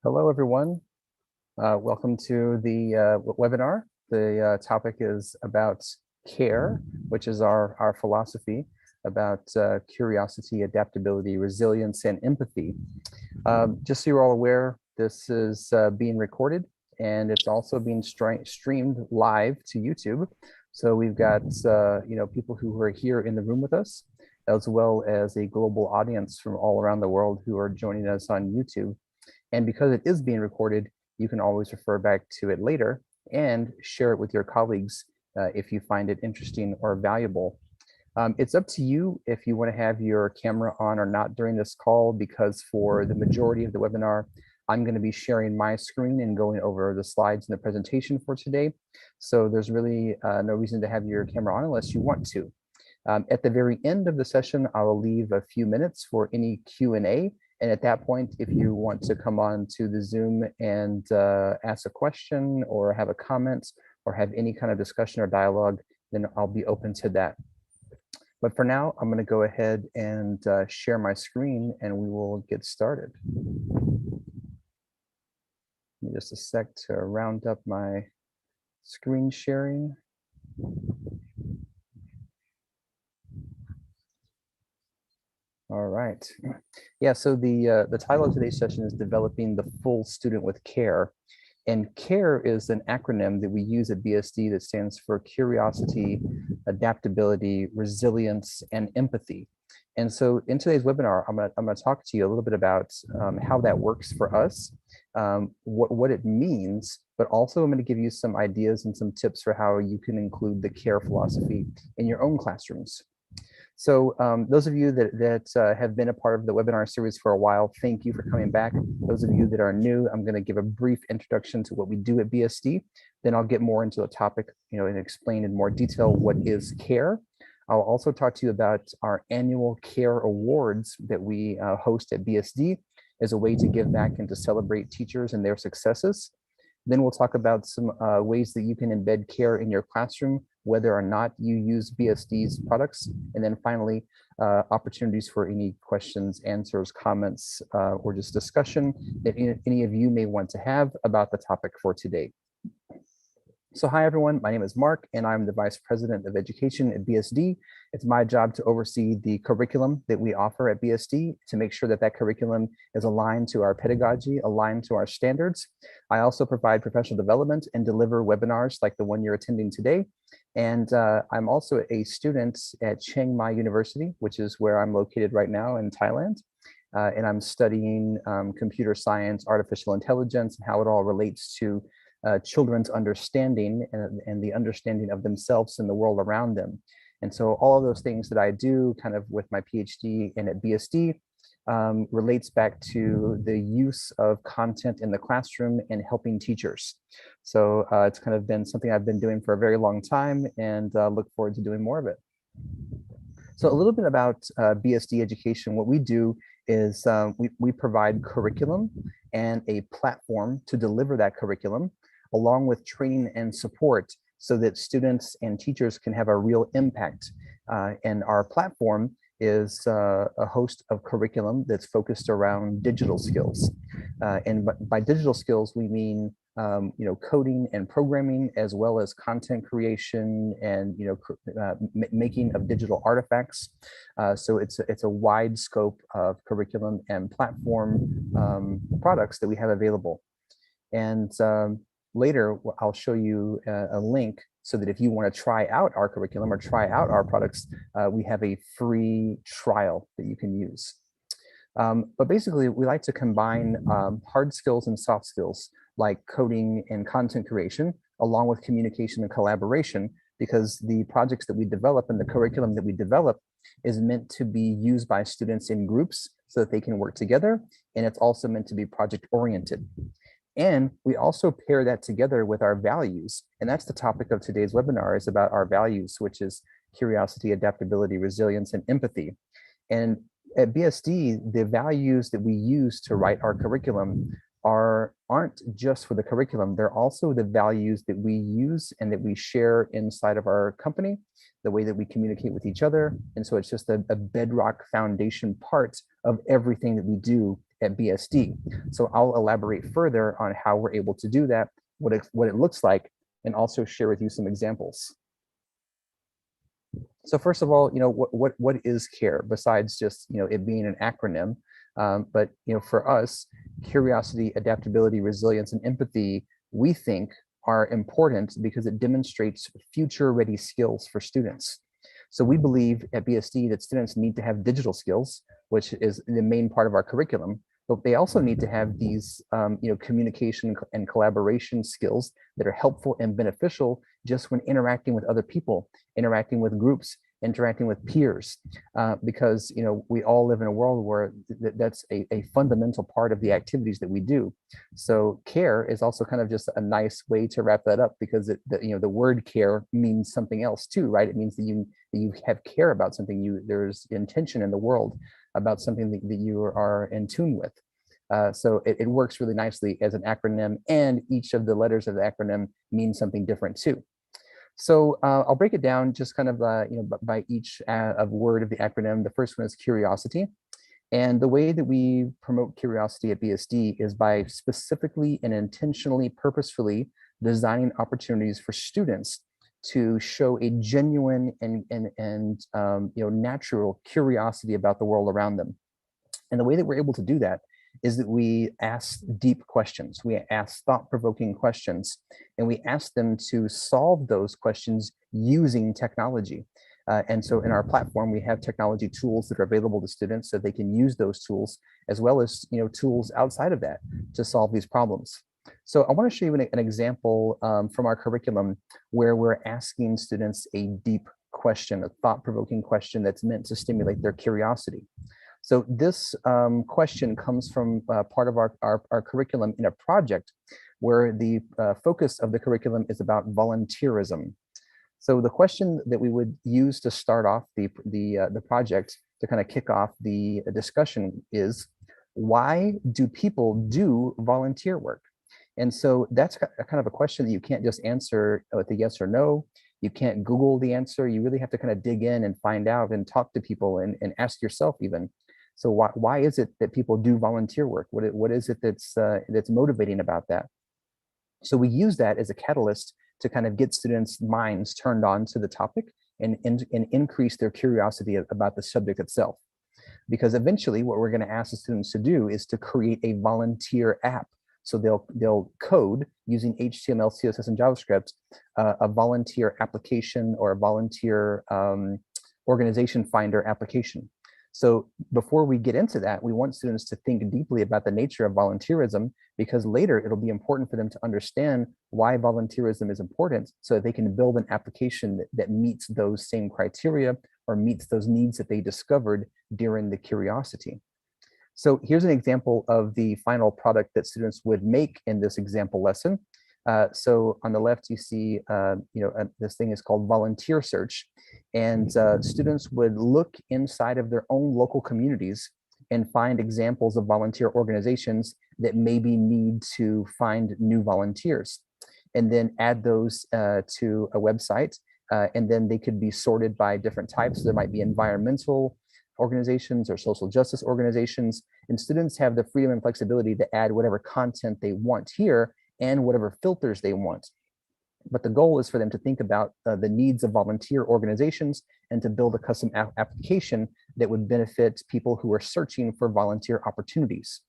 Hello, everyone. Welcome to the webinar. The topic is about C.A.R.E, which is our philosophy about curiosity, adaptability, resilience, and empathy. Just so you're all aware, this is being recorded and it's also being streamed live to YouTube. So we've got people who are here in the room with us, as well as a global audience from all around the world who are joining us on YouTube. And because it is being recorded, you can always refer back to it later and share it with your colleagues if you find it interesting or valuable. It's up to you if you want to have your camera on or not during this call, because for the majority of the webinar, I'm going to be sharing my screen and going over the slides and the presentation for today. So there's really no reason to have your camera on unless you want to. At the very end of the session, I will leave a few minutes for any Q&A. And at that point, if you want to come on to the Zoom and ask a question or have a comment or have any kind of discussion or dialogue, then I'll be open to that. But for now, I'm going to go ahead and share my screen and we will get started. Give me just a sec to round up my screen sharing. All right. Yeah, so the title of today's session is Developing the Full Student with C.A.R.E. And C.A.R.E is an acronym that we use at BSD that stands for Curiosity, Adaptability, Resilience, and Empathy. And so in today's webinar, I'm gonna talk to you a little bit about how that works for us, what it means, but also I'm gonna give you some ideas and some tips for how you can include the C.A.R.E philosophy in your own classrooms. So those of you that have been a part of the webinar series for a while, thank you for coming back. Those of you that are new, I'm going to give a brief introduction to what we do at BSD. Then I'll get more into the topic, and explain in more detail what is C.A.R.E. I'll also talk to you about our annual C.A.R.E awards that we host at BSD as a way to give back and to celebrate teachers and their successes. Then we'll talk about some ways that you can embed C.A.R.E in your classroom, whether or not you use BSD's products. And then finally, opportunities for any questions, answers, comments, or just discussion that any of you may want to have about the topic for today. So hi everyone, my name is Mark and I'm the Vice President of Education at BSD. It's my job to oversee the curriculum that we offer at BSD to make sure that that curriculum is aligned to our pedagogy, aligned to our standards. I also provide professional development and deliver webinars like the one you're attending today. And I'm also a student at Chiang Mai University, which is where I'm located right now in Thailand. And I'm studying computer science, artificial intelligence, and how it all relates to children's understanding and the understanding of themselves and the world around them. And so all of those things that I do kind of with my PhD and at BSD relates back to the use of content in the classroom and helping teachers. So it's kind of been something I've been doing for a very long time and look forward to doing more of it. So a little bit about BSD Education. What we do is we provide curriculum and a platform to deliver that curriculum, along with training and support so that students and teachers can have a real impact. And our platform is a host of curriculum that's focused around digital skills. And by digital skills, we mean coding and programming, as well as content creation and making of digital artifacts. So it's a wide scope of curriculum and platform products that we have available. And later, I'll show you a link so that if you want to try out our curriculum or try out our products, we have a free trial that you can use. But basically, we like to combine hard skills and soft skills like coding and content creation, along with communication and collaboration, because the projects that we develop and the curriculum that we develop is meant to be used by students in groups so that they can work together. And it's also meant to be project oriented. And we also pair that together with our values. And that's the topic of today's webinar, is about our values, which is curiosity, adaptability, resilience, and empathy. And at BSD, the values that we use to write our curriculum aren't just for the curriculum, they're also the values that we use and that we share inside of our company, the way that we communicate with each other. And so it's just a bedrock foundation part of everything that we do at BSD. So I'll elaborate further on how we're able to do that, what it looks like, and also share with you some examples. So first of all, what is CARE besides just it being an acronym? But for us, curiosity, adaptability, resilience, and empathy, we think are important because it demonstrates future-ready skills for students. So we believe at BSD that students need to have digital skills, which is the main part of our curriculum, but they also need to have these communication and collaboration skills that are helpful and beneficial just when interacting with other people, interacting with groups, interacting with peers, because we all live in a world where that's a fundamental part of the activities that we do. So care is also kind of just a nice way to wrap that up, because the word care means something else too, right? It means that you have care about something. There's intention in the world about something that you are in tune with. So it works really nicely as an acronym, and each of the letters of the acronym means something different too. So I'll break it down just kind of by each of word of the acronym. The first one is curiosity. And the way that we promote curiosity at BSD is by specifically and intentionally, purposefully designing opportunities for students to show a genuine and natural curiosity about the world around them. And the way that we're able to do that is that we ask deep questions. We ask thought-provoking questions, and we ask them to solve those questions using technology. And so in our platform, we have technology tools that are available to students so they can use those tools, as well as tools outside of that to solve these problems. So I want to show you an example from our curriculum where we're asking students a deep question, a thought-provoking question that's meant to stimulate their curiosity. So this question comes from part of our curriculum in a project where the focus of the curriculum is about volunteerism. So the question that we would use to start off the project, to kind of kick off the discussion, is, why do people do volunteer work? And so that's kind of a question that you can't just answer with a yes or no. You can't Google the answer. You really have to kind of dig in and find out and talk to people and ask yourself even. So why is it that people do volunteer work? What is it that's motivating about that? So we use that as a catalyst to kind of get students' minds turned on to the topic and increase their curiosity about the subject itself. Because eventually what we're going to ask the students to do is to create a volunteer app. So they'll code using HTML, CSS, and JavaScript a volunteer application or a volunteer organization finder application. So before we get into that, we want students to think deeply about the nature of volunteerism, because later it'll be important for them to understand why volunteerism is important, so that they can build an application that meets those same criteria or meets those needs that they discovered during the curiosity. So here's an example of the final product that students would make in this example lesson. So on the left, you see, this thing is called Volunteer Search, and students would look inside of their own local communities and find examples of volunteer organizations that maybe need to find new volunteers, and then add those to a website, and then they could be sorted by different types. There might be environmental organizations or social justice organizations, and students have the freedom and flexibility to add whatever content they want here and whatever filters they want. But the goal is for them to think about the needs of volunteer organizations and to build a custom application that would benefit people who are searching for volunteer opportunities.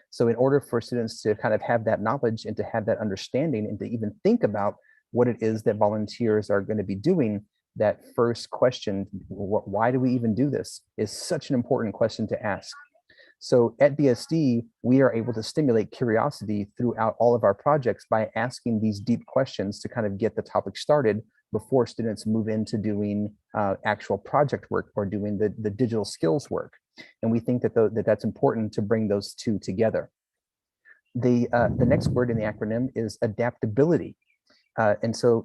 So in order for students to kind of have that knowledge and to have that understanding and to even think about what it is that volunteers are going to be doing, that first question, why do we even do this, is such an important question to ask. So at BSD, we are able to stimulate curiosity throughout all of our projects by asking these deep questions to kind of get the topic started before students move into doing actual project work or doing the digital skills work. And we think that that's important to bring those two together. The next word in the acronym is adaptability. And so,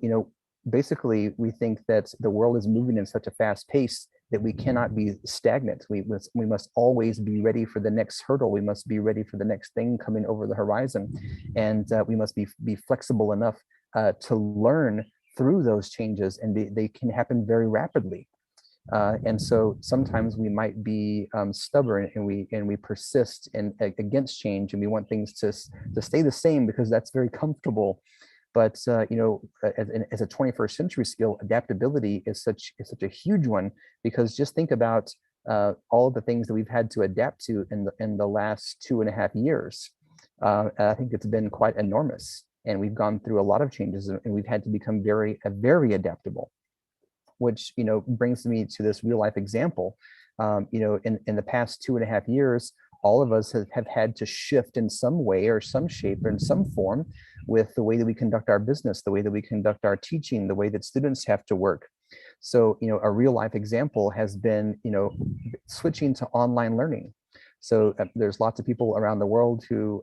basically, we think that the world is moving in such a fast pace that we cannot be stagnant. We must always be ready for the next hurdle. We must be ready for the next thing coming over the horizon. And we must be flexible enough to learn through those changes, and they can happen very rapidly. And so sometimes we might be stubborn, and we persist against change, and we want things to stay the same because that's very comfortable. But as a 21st century skill, adaptability is such a huge one, because just think about all of the things that we've had to adapt to in the last 2.5 years. I think it's been quite enormous, and we've gone through a lot of changes, and we've had to become very adaptable. Which brings me to this real life example. In the past 2.5 years, all of us have had to shift in some way or some shape or in some form with the way that we conduct our business, the way that we conduct our teaching, the way that students have to work. So a real life example has been switching to online learning. So there's lots of people around the world who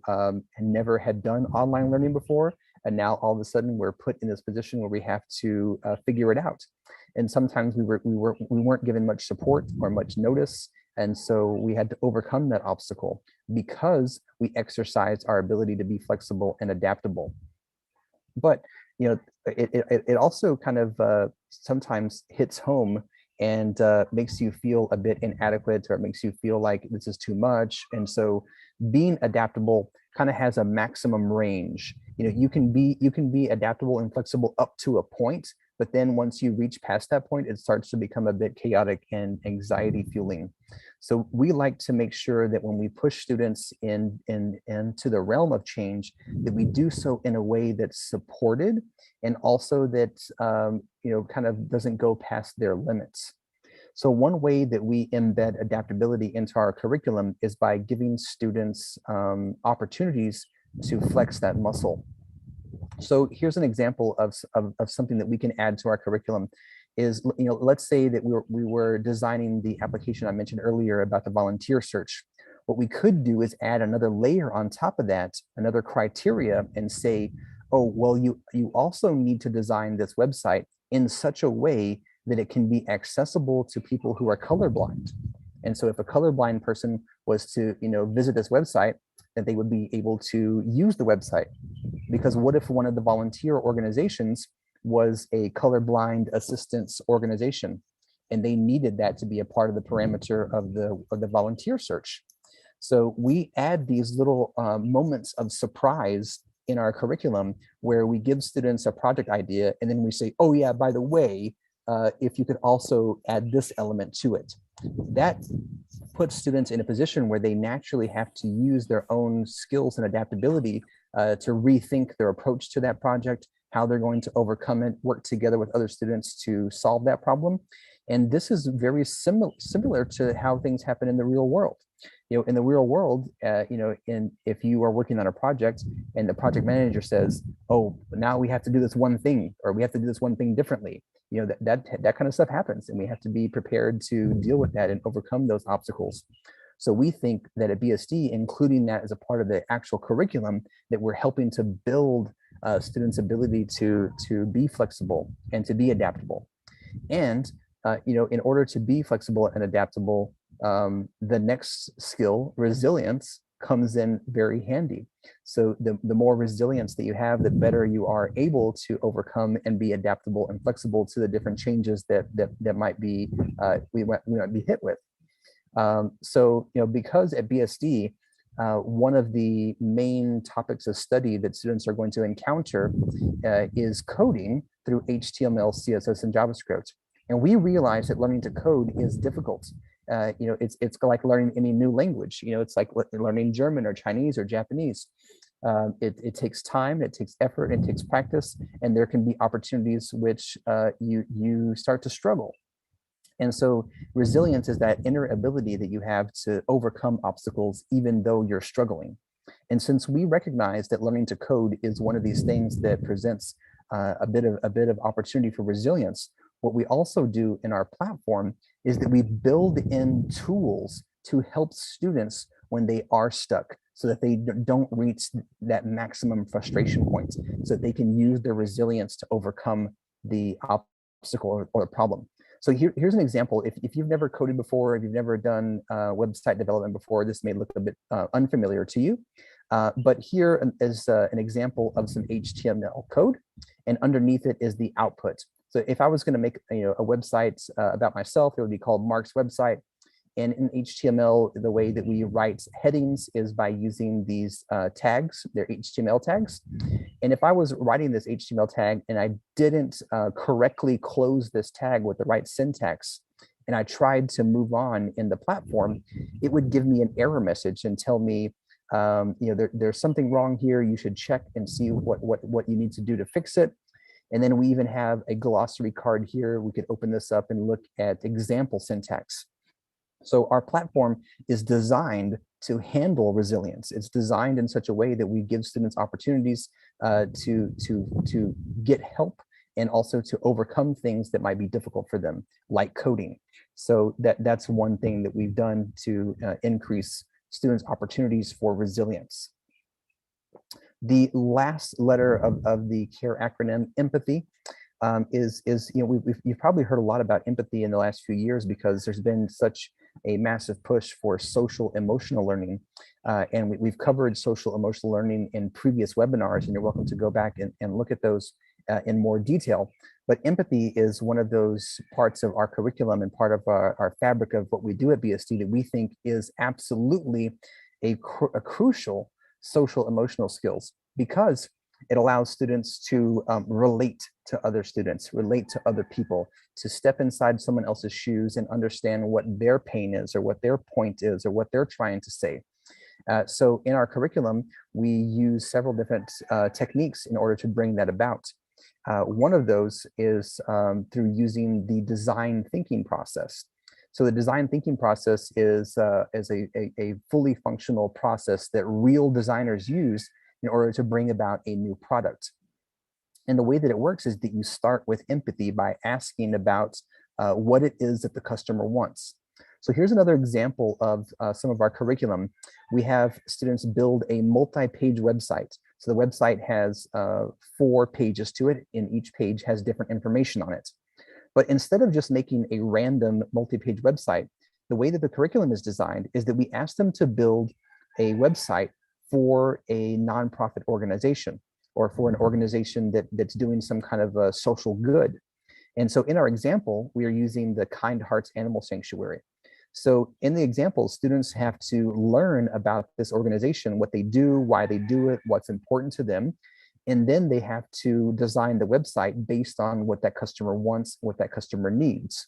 never had done online learning before, and now all of a sudden we're put in this position where we have to figure it out. And sometimes we weren't given much support or much notice, and so we had to overcome that obstacle because we exercised our ability to be flexible and adaptable. But it also kind of sometimes hits home and makes you feel a bit inadequate, or it makes you feel like this is too much. And so being adaptable kind of has a maximum range. You can be adaptable and flexible up to a point, but then once you reach past that point, it starts to become a bit chaotic and anxiety fueling. So we like to make sure that when we push students into the realm of change, that we do so in a way that's supported, and also that kind of doesn't go past their limits. So one way that we embed adaptability into our curriculum is by giving students opportunities to flex that muscle. So here's an example of something that we can add to our curriculum. Is, let's say that we were designing the application I mentioned earlier about the volunteer search. What we could do is add another layer on top of that, another criteria, and say, oh, well, you also need to design this website in such a way that it can be accessible to people who are colorblind. And so if a colorblind person was to visit this website, that they would be able to use the website. Because what if one of the volunteer organizations was a colorblind assistance organization, and they needed that to be a part of the parameter of the volunteer search? So we add these little moments of surprise in our curriculum, where we give students a project idea, and then we say, oh yeah, by the way, if you could also add this element to it. That puts students in a position where they naturally have to use their own skills and adaptability to rethink their approach to that project, how they're going to overcome it, work together with other students to solve that problem. And this is very similar to how things happen in the real world. In the real world, if you are working on a project and the project manager says, oh, now we have to do this one thing, or we have to do this one thing differently, that kind of stuff happens, and we have to be prepared to deal with that and overcome those obstacles. So we think that at BSD, including that as a part of the actual curriculum, that we're helping to build students' ability to be flexible and to be adaptable. And in order to be flexible and adaptable, the next skill, resilience, comes in very handy. So the more resilience that you have, the better you are able to overcome and be adaptable and flexible to the different changes that might be we might be hit with. So because at BSD, one of the main topics of study that students are going to encounter is coding through HTML, CSS, and JavaScript. And we realize that learning to code is difficult. It's like learning any new language. It's like learning German or Chinese or Japanese. It takes time, it takes effort, it takes practice, and there can be opportunities which you start to struggle. And so resilience is that inner ability that you have to overcome obstacles even though you're struggling. And since we recognize that learning to code is one of these things that presents a bit of opportunity for resilience, what we also do in our platform is that we build in tools to help students when they are stuck, so that they don't reach that maximum frustration point, so that they can use their resilience to overcome the obstacle or problem. So here's an example. If you've never coded before, if you've never done website development before, this may look a bit unfamiliar to you. But here is an example of some HTML code, and underneath it is the output. So if I was going to make a website about myself, it would be called Mark's website. And in HTML, the way that we write headings is by using these tags, they're HTML tags. And if I was writing this HTML tag and I didn't correctly close this tag with the right syntax, and I tried to move on in the platform, it would give me an error message and tell me, there's something wrong here. You should check and see what you need to do to fix it. And then we even have a glossary card here. We could open this up and look at example syntax. So our platform is designed to handle resilience. It's designed in such a way that we give students opportunities to get help and also to overcome things that might be difficult for them, like coding. So that's one thing that we've done to increase students' opportunities for resilience. The last letter of the CARE acronym, empathy, you've probably heard a lot about empathy in the last few years because there's been such a massive push for social emotional learning. And we've covered social emotional learning in previous webinars, and you're welcome to go back and look at those in more detail. But empathy is one of those parts of our curriculum and part of our fabric of what we do at BSD that we think is absolutely a crucial social emotional skills, because it allows students to relate to other students, relate to other people, to step inside someone else's shoes and understand what their pain is or what their point is or what they're trying to say. So in our curriculum, we use several different techniques in order to bring that about. One of those is through using the design thinking process. So the design thinking process is a fully functional process that real designers use in order to bring about a new product. And the way that it works is that you start with empathy by asking about what it is that the customer wants. So here's another example of some of our curriculum. We have students build a multi-page website. So the website has 4 pages to it, and each page has different information on it. But instead of just making a random multi-page website, the way that the curriculum is designed is that we ask them to build a website for a nonprofit organization or for an organization that's doing some kind of a social good. And so in our example, we are using the Kind Hearts Animal Sanctuary. So in the example, students have to learn about this organization, what they do, why they do it, what's important to them. And then they have to design the website based on what that customer wants, what that customer needs.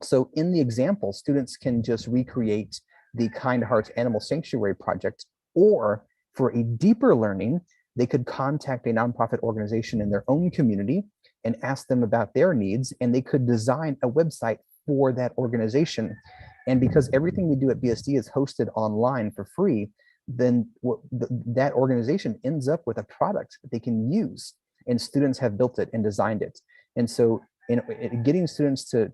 So in the example, students can just recreate the Kind Hearts Animal Sanctuary project, or for a deeper learning, they could contact a nonprofit organization in their own community and ask them about their needs, and they could design a website for that organization. And because everything we do at BSD is hosted online for free, then that organization ends up with a product that they can use, and students have built it and designed it. And so in getting students to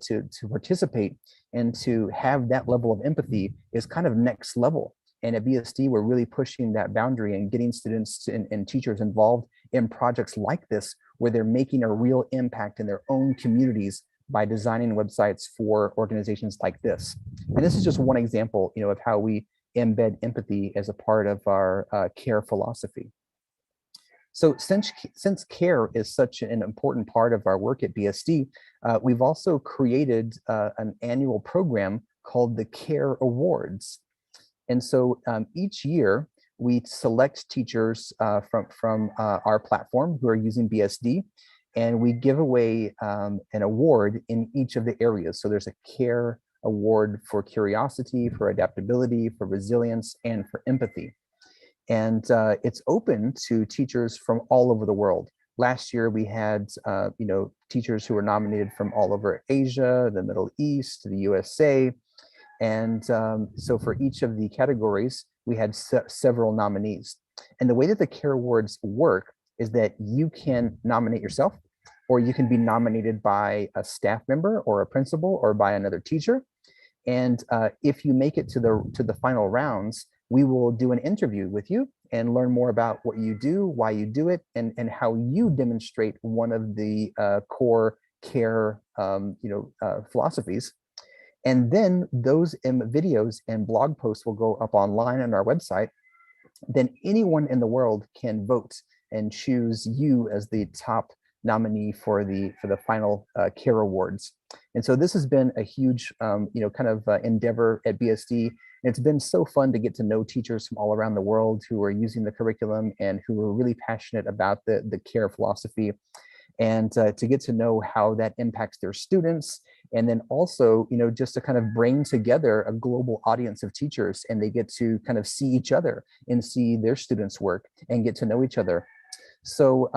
participate and to have that level of empathy is kind of next level. And at BSD, we're really pushing that boundary and getting students and teachers involved in projects like this, where they're making a real impact in their own communities by designing websites for organizations like this. And this is just one example, of how we embed empathy as a part of our CARE philosophy. So since CARE is such an important part of our work at BSD, we've also created an annual program called the CARE Awards. And so each year, we select teachers from our platform who are using BSD, and we give away an award in each of the areas. So there's a CARE award for curiosity, for adaptability, for resilience, and for empathy. And it's open to teachers from all over the world. Last year, we had teachers who were nominated from all over Asia, the Middle East, the USA. And so for each of the categories, we had several nominees. And the way that the CARE Awards work is that you can nominate yourself, or you can be nominated by a staff member or a principal or by another teacher. And if you make it to the final rounds, we will do an interview with you and learn more about what you do, why you do it, and how you demonstrate one of the core CARE philosophies. And then those videos and blog posts will go up online on our website. Then anyone in the world can vote and choose you as the top nominee for the final CARE Awards. And so this has been a huge endeavor at BSD. And it's been so fun to get to know teachers from all around the world who are using the curriculum and who are really passionate about the CARE philosophy, and to get to know how that impacts their students. And then also, just to kind of bring together a global audience of teachers, and they get to kind of see each other and see their students' work and get to know each other. So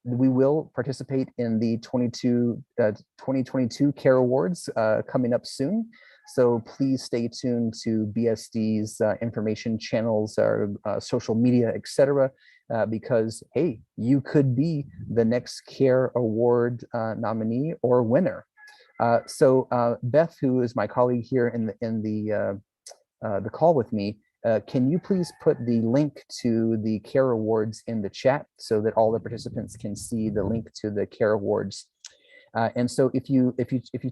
we will participate in the 2022 CARE Awards coming up soon. So please stay tuned to BSD's information channels, our social media, etc. Because, hey, you could be the next CARE Award nominee or winner. So Beth, who is my colleague here in the call with me, can you please put the link to the CARE Awards in the chat so that all the participants can see the link to the CARE Awards? And so if you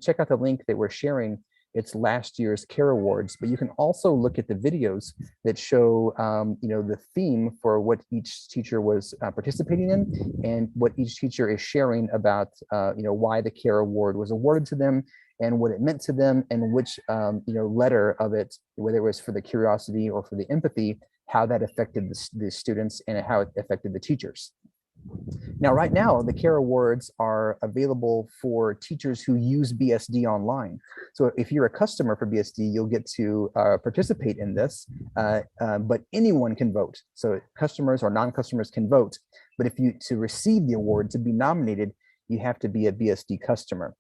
check out the link that we're sharing, it's last year's CARE Awards, but you can also look at the videos that show the theme for what each teacher was participating in, and what each teacher is sharing about why the CARE Award was awarded to them and what it meant to them, and which letter of it, whether it was for the curiosity or for the empathy, how that affected the students and how it affected the teachers. Now, right now, the CARE Awards are available for teachers who use BSD online. So if you're a customer for BSD, you'll get to participate in this, but anyone can vote. So customers or non-customers can vote. But to receive the award, to be nominated, you have to be a BSD customer.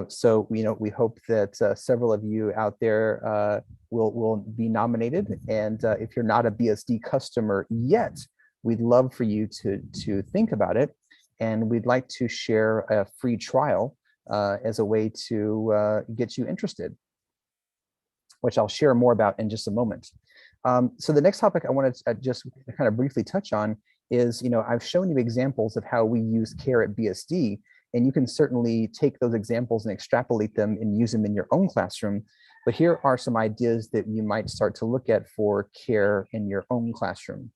So we hope that several of you out there will be nominated. And if you're not a BSD customer yet, we'd love for you to think about it, and we'd like to share a free trial as a way to get you interested, which I'll share more about in just a moment. So the next topic I want to just kind of briefly touch on is, I've shown you examples of how we use CARE at BSD, and you can certainly take those examples and extrapolate them and use them in your own classroom. But here are some ideas that you might start to look at for CARE in your own classroom.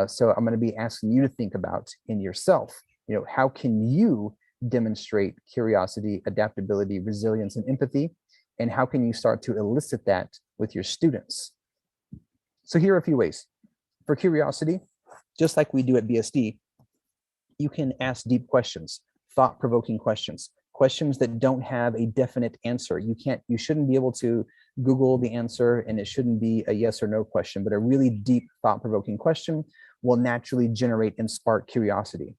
So I'm going to be asking you to think about in yourself, how can you demonstrate curiosity, adaptability, resilience, and empathy? And how can you start to elicit that with your students? So here are a few ways. For curiosity, just like we do at BSD, you can ask deep questions, thought-provoking questions, questions that don't have a definite answer. You shouldn't be able to Google the answer, and it shouldn't be a yes or no question, but a really deep, thought-provoking question will naturally generate and spark curiosity.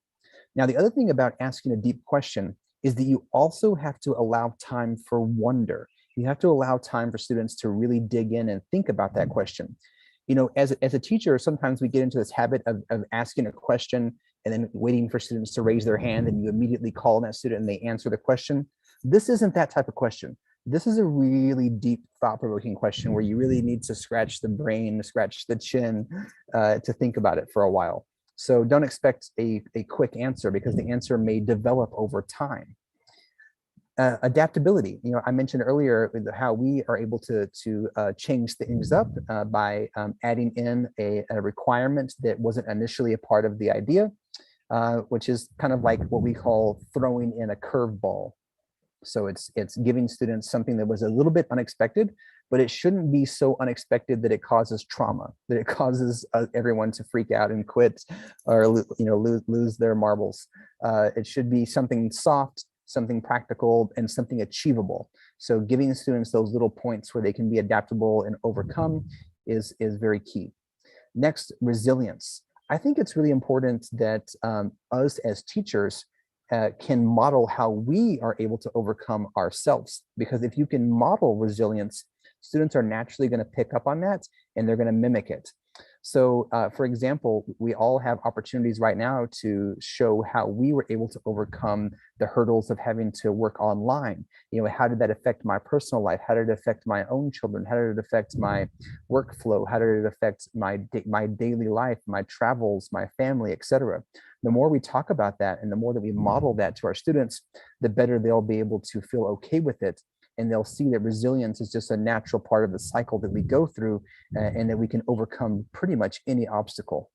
Now, the other thing about asking a deep question is that you also have to allow time for wonder. You have to allow time for students to really dig in and think about that question. As a teacher, sometimes we get into this habit of asking a question and then waiting for students to raise their hand, and you immediately call on that student and they answer the question. This isn't that type of question. This is a really deep, thought-provoking question where you really need to scratch the brain, scratch the chin to think about it for a while. So don't expect a quick answer, because the answer may develop over time. Adaptability. I mentioned earlier how we are able to change things up by adding in a requirement that wasn't initially a part of the idea, which is kind of like what we call throwing in a curveball. So it's giving students something that was a little bit unexpected, but it shouldn't be so unexpected that it causes trauma, that it causes everyone to freak out and quit, or lose their marbles. It should be something soft, something practical, and something achievable. So giving students those little points where they can be adaptable and overcome is very key. Next, resilience. I think it's really important that us as teachers can model how we are able to overcome ourselves, because if you can model resilience, students are naturally going to pick up on that and they're going to mimic it. So for example, we all have opportunities right now to show how we were able to overcome the hurdles of having to work online. How did that affect my personal life? How did it affect my own children? How did it affect my workflow? How did it affect my daily life, my travels, my family, etc.? The more we talk about that and the more that we model that to our students, the better they'll be able to feel okay with it. And they'll see that resilience is just a natural part of the cycle that we go through, and that we can overcome pretty much any obstacle.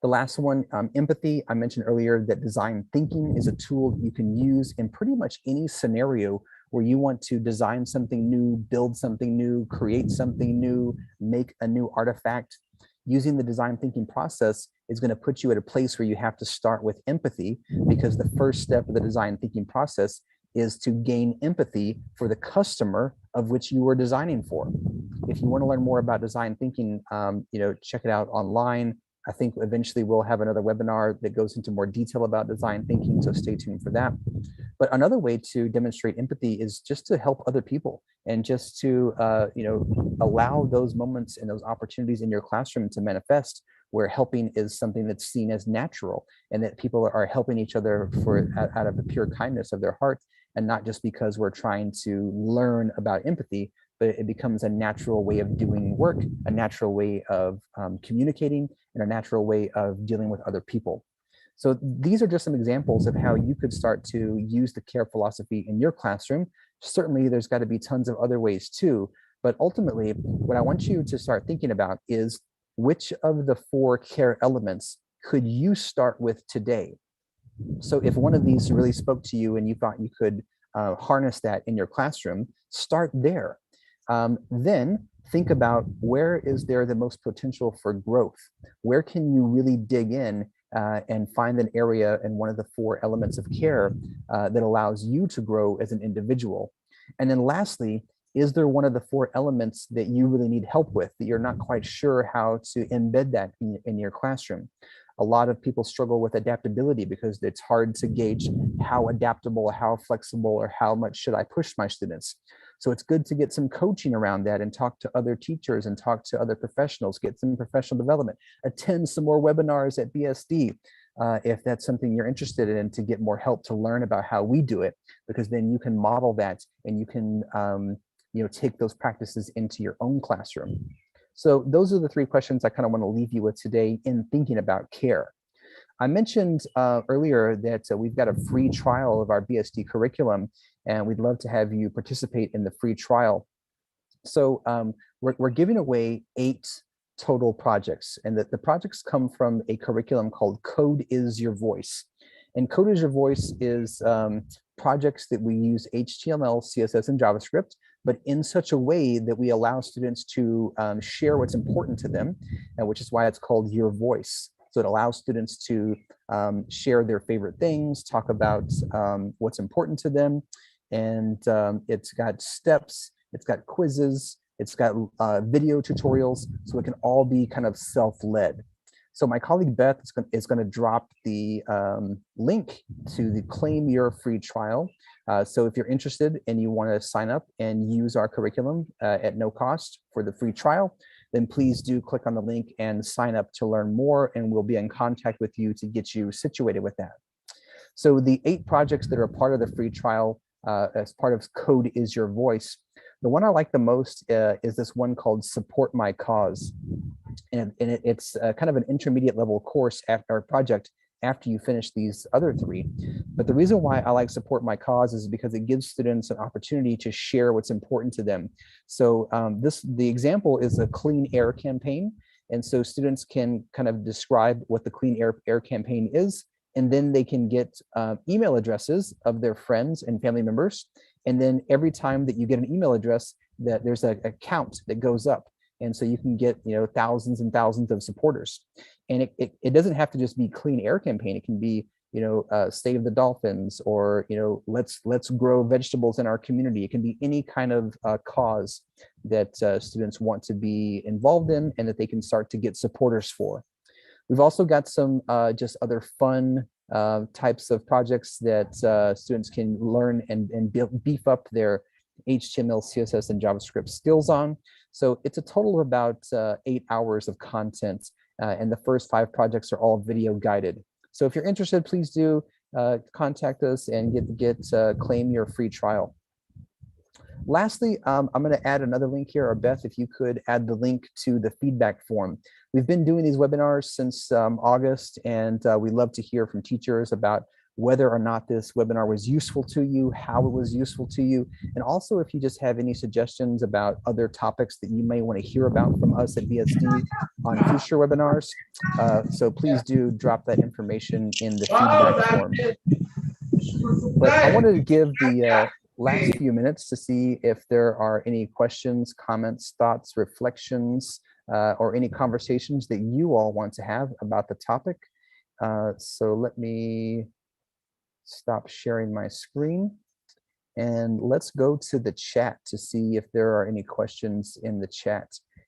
The last one, empathy. I mentioned earlier that design thinking is a tool that you can use in pretty much any scenario where you want to design something new, build something new, create something new, make a new artifact. Using the design thinking process is going to put you at a place where you have to start with empathy, because the first step of the design thinking process is to gain empathy for the customer of which you are designing for. If you want to learn more about design thinking, check it out online. I think eventually we'll have another webinar that goes into more detail about design thinking, so stay tuned for that. But another way to demonstrate empathy is just to help other people, and just to allow those moments and those opportunities in your classroom to manifest, where helping is something that's seen as natural, and that people are helping each other out of the pure kindness of their heart, and not just because we're trying to learn about empathy, but it becomes a natural way of doing work, a natural way of communicating, and a natural way of dealing with other people. So these are just some examples of how you could start to use the C.A.R.E philosophy in your classroom. Certainly, there's got to be tons of other ways too, but ultimately, what I want you to start thinking about is, which of the 4 C.A.R.E elements could you start with today? So if one of these really spoke to you and you thought you could harness that in your classroom, start there. Then think about, where is there the most potential for growth? Where can you really dig in and find an area in one of the 4 elements of C.A.R.E that allows you to grow as an individual? And then lastly, is there one of the 4 elements that you really need help with, that you're not quite sure how to embed that in your classroom? A lot of people struggle with adaptability because it's hard to gauge how adaptable, how flexible, or how much should I push my students. So it's good to get some coaching around that and talk to other teachers and talk to other professionals, get some professional development, attend some more webinars at BSD if that's something you're interested in, to get more help to learn about how we do it, because then you can model that and you can take those practices into your own classroom. So those are the 3 questions I kind of want to leave you with today in thinking about C.A.R.E. I mentioned earlier that we've got a free trial of our BSD curriculum, and we'd love to have you participate in the free trial. So we're giving away 8 total projects, and the projects come from a curriculum called Code is Your Voice. And Code is Your Voice is projects that we use HTML, CSS, and JavaScript, but in such a way that we allow students to share what's important to them, which is why it's called Your Voice. So it allows students to share their favorite things, talk about what's important to them. And it's got steps, it's got quizzes, it's got video tutorials, so it can all be kind of self-led. So my colleague Beth is going to drop the link to the Claim Your Free Trial. So if you're interested and you want to sign up and use our curriculum at no cost for the free trial, then please do click on the link and sign up to learn more, and we'll be in contact with you to get you situated with that. So the 8 projects that are part of the free trial as part of Code is Your Voice, the one I like the most is this one called Support My Cause. And it's kind of an intermediate level course or project after you finish these other 3. But the reason why I like Support My Cause is because it gives students an opportunity to share what's important to them. So the example is a clean air campaign. And so students can kind of describe what the clean air campaign is, and then they can get email addresses of their friends and family members. And then every time that you get an email address, that there's a count that goes up. And so you can get thousands and thousands of supporters. And it doesn't have to just be clean air campaign. It can be save the dolphins, or let's grow vegetables in our community. It can be any kind of cause that students want to be involved in, and that they can start to get supporters for. We've also got some just other fun types of projects that students can learn and beef up their HTML, CSS, and JavaScript skills on. So it's a total of about 8 hours of content, and the first 5 projects are all video guided. So if you're interested, please do contact us and get claim your free trial. Lastly, I'm going to add another link here, or Beth, if you could add the link to the feedback form. We've been doing these webinars since August, and we love to hear from teachers about whether or not this webinar was useful to you, how it was useful to you, and also if you just have any suggestions about other topics that you may want to hear about from us at BSD on future webinars. So please do drop that information in the feedback form. But I wanted to give the last few minutes to see if there are any questions, comments, thoughts, reflections, or any conversations that you all want to have about the topic. So let me stop sharing my screen and let's go to the chat to see if there are any questions in the chat.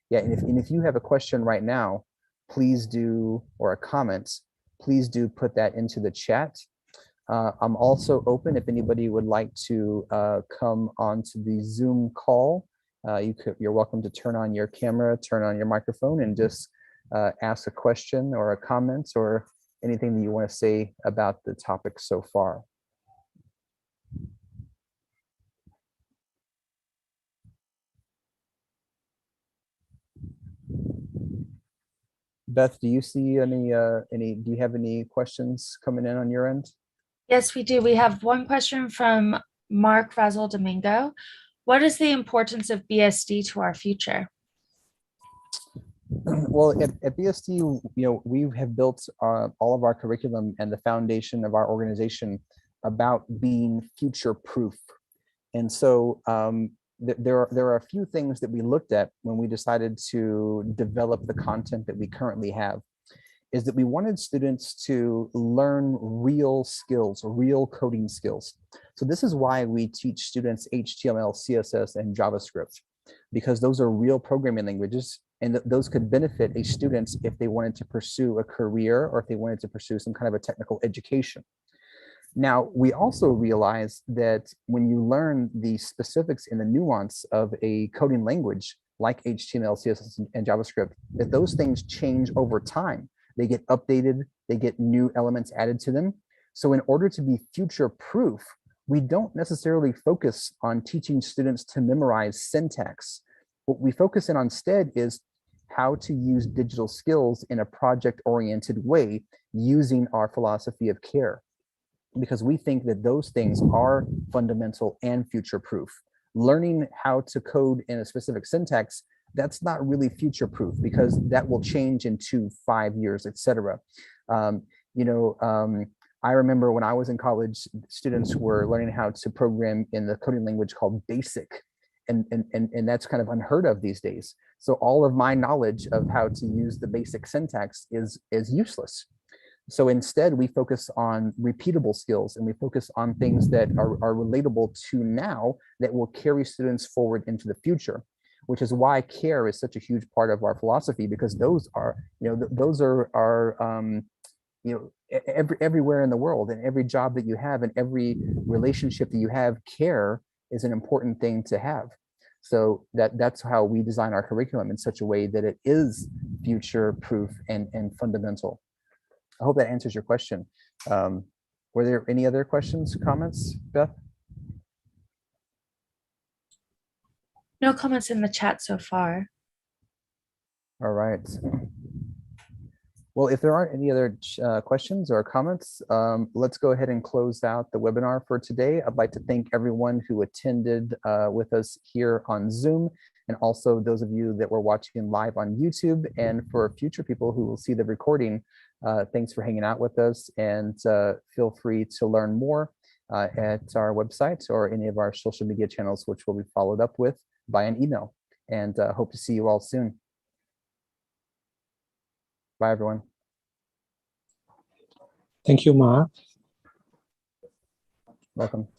Yeah, and if you have a question right now, please do, or a comment, please do put that into the chat. I'm also open if anybody would like to come onto the Zoom call. You're welcome to turn on your camera, turn on your microphone, and just ask a question or a comment or anything that you want to say about the topic so far. Beth, do you see do you have any questions coming in on your end? Yes, we do. We have one question from Mark Razzle Domingo. What is the importance of BSD to our future? Well, at BSD, we have built all of our curriculum and the foundation of our organization about being future proof. And so there are a few things that we looked at when we decided to develop the content that we currently have, is that we wanted students to learn real skills, real coding skills. So this is why we teach students HTML, CSS, and JavaScript, because those are real programming languages, and those could benefit a student if they wanted to pursue a career or if they wanted to pursue some kind of a technical education. Now, we also realize that when you learn the specifics and the nuance of a coding language like HTML, CSS, and JavaScript, that those things change over time. They get updated, they get new elements added to them. So in order to be future proof, we don't necessarily focus on teaching students to memorize syntax. What we focus in on instead is how to use digital skills in a project-oriented way using our philosophy of CARE, because we think that those things are fundamental and future-proof. Learning how to code in a specific syntax, that's not really future-proof because that will change in 2-5 years, etc. I remember when I was in college, students were learning how to program in the coding language called BASIC, and that's kind of unheard of these days. So all of my knowledge of how to use the basic syntax is useless. So instead, we focus on repeatable skills, and we focus on things that are relatable to now that will carry students forward into the future, which is why CARE is such a huge part of our philosophy, because those are, everywhere in the world, and every job that you have and every relationship that you have, CARE is an important thing to have. So that's how we design our curriculum in such a way that it is future proof and fundamental. I hope that answers your question. Were there any other questions, comments, Beth? No comments in the chat so far. All right. Well, if there aren't any other questions or comments, let's go ahead and close out the webinar for today. I'd like to thank everyone who attended with us here on Zoom, and also those of you that were watching live on YouTube. And for future people who will see the recording, thanks for hanging out with us, and feel free to learn more at our website or any of our social media channels, which will be followed up with by an email. And hope to see you all soon. Bye, everyone. Thank you, Mark. Welcome.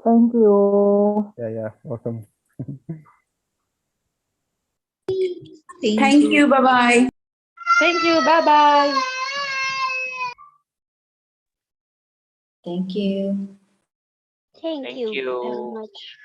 Thank you. Yeah, welcome. Thank you. Bye-bye. Thank you. Bye-bye. Thank you. Thank you very much.